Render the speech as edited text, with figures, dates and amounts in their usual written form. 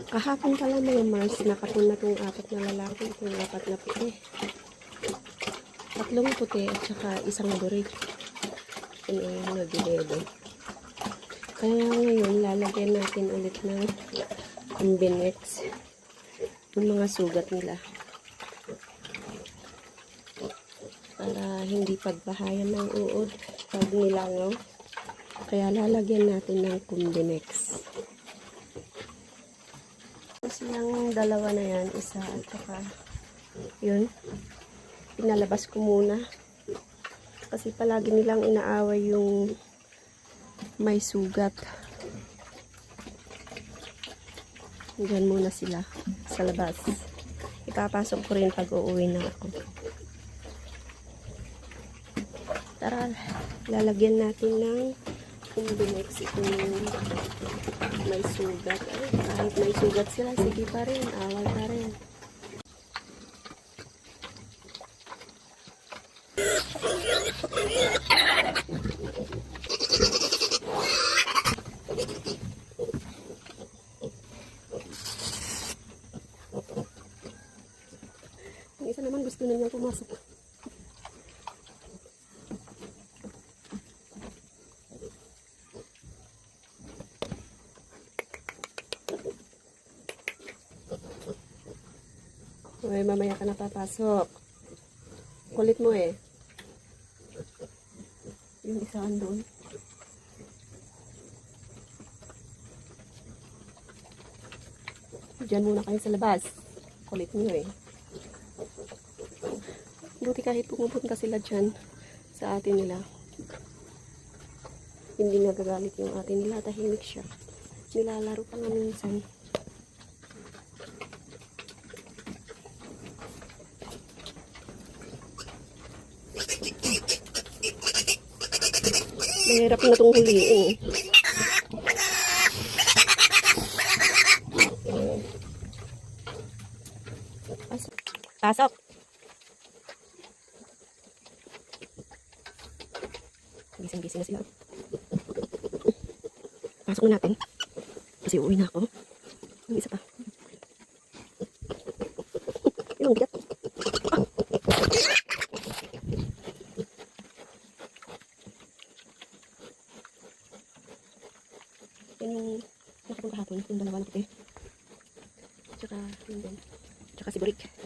Kahapon pala mga Mars, nakapon na itong 4 na lalaki, itong 4 na puti. 3 puti at saka 1 burik. Yun ay nagdedo. Kaya ngayon, lalagyan natin ulit ng Combinex yung mga sugat nila. Para hindi pagbahayan ng uod pag nilangaw. Kaya lalagyan natin ng Combinex. Silang dalawa na yan, isa at saka yun, pinalabas ko muna kasi palagi nilang inaaway yung may sugat. Diyan muna sila sa labas. Ipapasok ko rin pag uuwi na ako. Tara, lalagyan natin ng Combinex itong may sugat. Ay, kahit may sugat sila, sige pa rin, awal pa rin. Ang isa naman gusto na niya pumasok. Ay, mamaya ka na papasok. Kulit mo eh. Yung isa andun. Diyan muna kayo sa labas. Kulit nyo eh. Buti kahit pumupunta sila dyan sa atin nila. Hindi nagagalit yung atin nila. Tahimik siya. Nilalaro pa nga minsan. Mahirap na itong huliin. Pasok! Gising-gising na sila. Pasok na natin. Kasi uuwi na ako. Yung isa pa. Yung bigat. Yung nakapong kahapon, yung 2 na puti. Tsaka yun din. Tsaka si Burik.